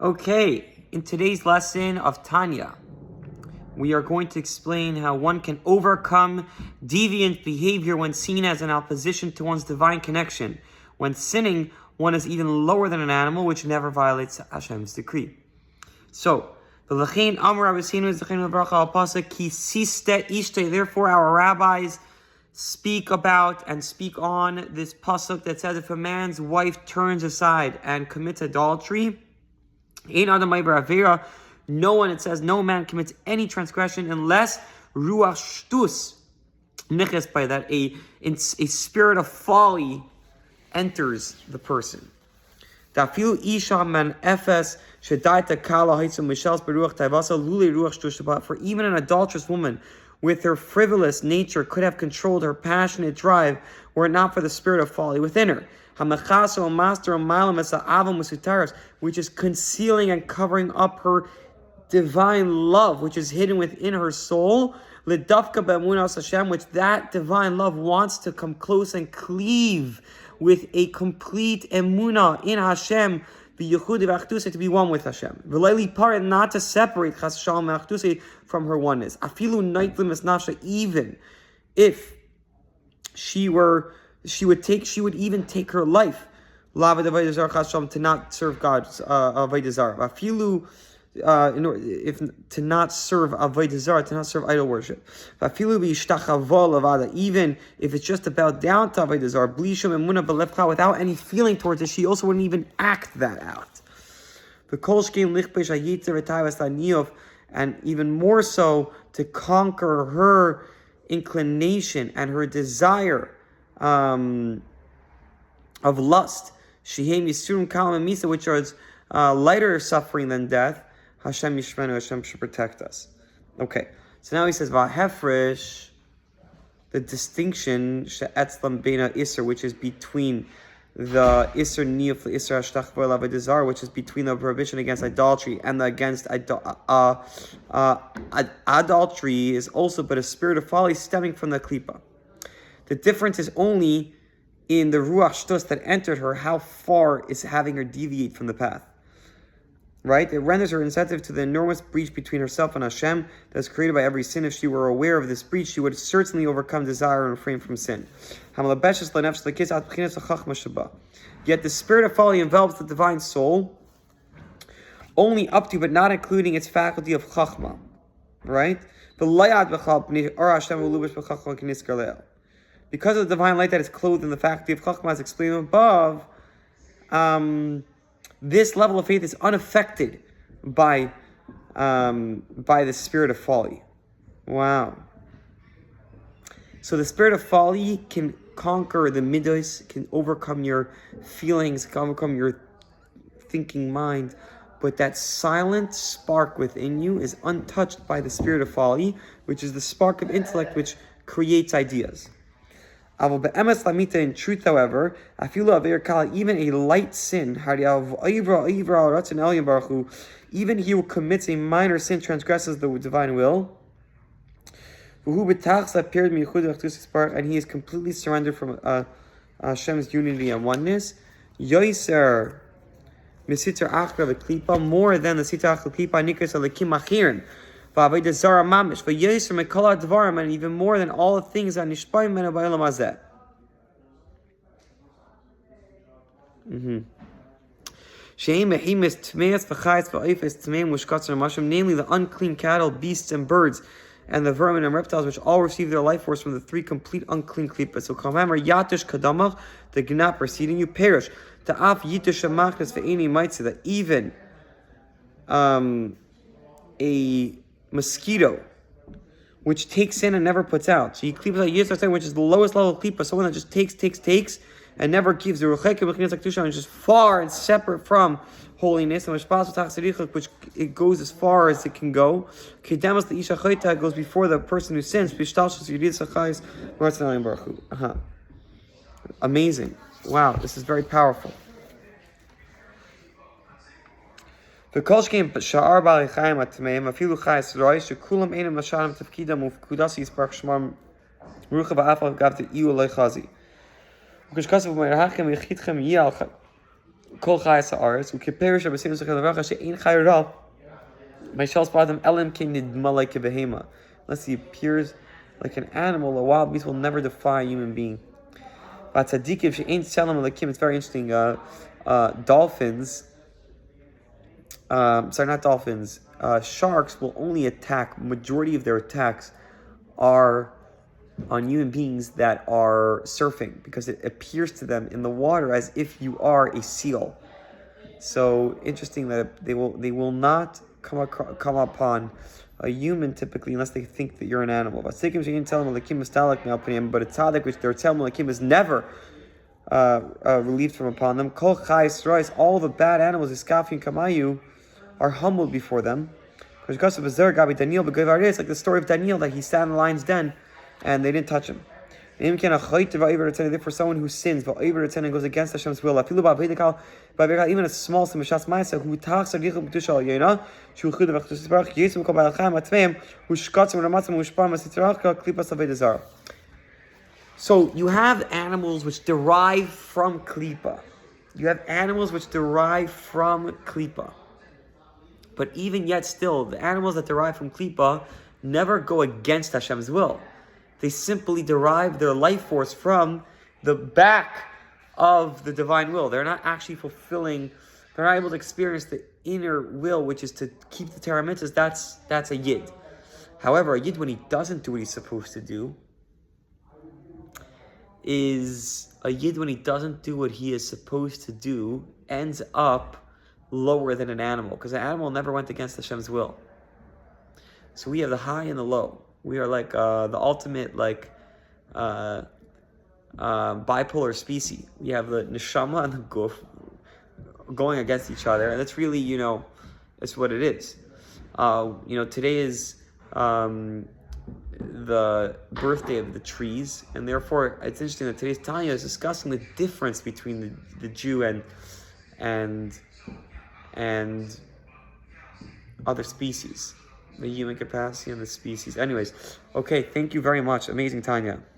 Okay, in today's lesson of Tanya, we are going to explain how one can overcome deviant behavior when seen as an opposition to one's divine connection. When sinning, one is even lower than an animal, which never violates Hashem's decree. So, therefore our rabbis speak about and speak on this pasuk that says if a man's wife turns aside and commits adultery, no one, it says, no man commits any transgression unless ruach shtus, niches, by that a spirit of folly enters the person. For even an adulterous woman with her frivolous nature could have controlled her passionate drive were it not for the spirit of folly within her, which is concealing and covering up her divine love, which is hidden within her soul, which that divine love wants to come close and cleave with a complete emunah in Hashem, to be one with Hashem. Not to separate from her oneness. Even if she would even take her life to not serve God's avodah zarah. If to not serve avodah zarah, to not serve idol worship. Even if it's just about down to avodah zarah, without any feeling towards it, she also wouldn't even act that out. And even more so to conquer her inclination and her desire of lust, which is lighter suffering than death. Hashem Yishmenu, Hashem should protect us. Okay, so now he says, Vahefresh, the distinction, She'etzlam Beina Isser, which is between the Isser Niyuf, Isser Hashtach V'Elav Avodah, which is between the prohibition against idolatry and the against adultery, is also but a spirit of folly stemming from the Klipa. The difference is only in the Ruach Shtus that entered her, how far is having her deviate from the path. Right? It renders her insensitive to the enormous breach between herself and Hashem that is created by every sin. If she were aware of this breach, she would certainly overcome desire and refrain from sin. Yet the spirit of folly envelops the divine soul only up to, but not including, its faculty of chachma. Right? Because of the divine light that is clothed in the faculty of chachma, as explained above, this level of faith is unaffected by the spirit of folly. Wow. So the spirit of folly can conquer the midos, can overcome your feelings, can overcome your thinking mind, but that silent spark within you is untouched by the spirit of folly, which is the spark of intellect which creates ideas. In truth, however, even a light sin, even he who commits a minor sin transgresses the divine will, and he is completely surrendered from Hashem's unity and oneness. More than the sitra achla klipa nikras alekim achirin. And even more than all the things that nishpayim mena ba'olam hazeh. Namely the unclean cattle, beasts, and birds, and the vermin and reptiles, which all receive their life force from the three complete unclean klipas. So remember, yatish kadamach, the gnat preceding you, perish. Ta'af yitish amachnas ve'eni mitzvah, that even a mosquito which takes in and never puts out. So you klipa yisrael, which is the lowest level of klipa, someone that just takes, and never gives. The ruchek is just far and separate from holiness, and which it goes as far as it can go. Goes before the person who sins. Amazing. Wow, this is very powerful. The kolshkim sha'ar bali chayim atmeim afilu chayis roy shekulam einam lashanim tefkidam ufkudasi yisparch shmar rucha ba'afal gav te iu loy chazi. Ukishkasav me'erhachem yechitchem yalchem Kol chayas haaretz, who perish of a sinus levacha she'ein chayra. My shall spot them elim king nidma like a behema. Unless he appears like an animal, a wild beast will never defy a human being. But tzaddikim she'ein tzelem elakim. It's very interesting. Dolphins. Sorry, not dolphins. Sharks will only attack. Majority of their attacks are on human beings that are surfing, because it appears to them in the water as if you are a seal. So interesting that they will not come upon a human typically unless they think that you're an animal. But a tzaddik, which their tzel malakim is never relieved from upon them. Kol chayis rois, all the bad animals, iskafi and kamayu, are humbled before them. It's like the story of Daniel, that he sat in the lion's den and they didn't touch him. For someone who sins and goes against Hashem's will, even a small sin, so you have animals which derive from klipa. But even yet still, the animals that derive from klipa never go against Hashem's will. They simply derive their life force from the back of the divine will. They're not actually they're not able to experience the inner will, which is to keep the Torah mitzvahs. That's a yid. However, a yid, when he doesn't do what he's supposed to do, ends up lower than an animal, because an animal never went against Hashem's will. So we have the high and the low. We are like the ultimate bipolar species. We have the neshama and the guf going against each other, and that's really, it's what it is. Today is the birthday of the trees, and therefore it's interesting that today's Tanya is discussing the difference between the Jew and other species, the human capacity and the species. Anyways, okay, thank you very much. Amazing, Tanya.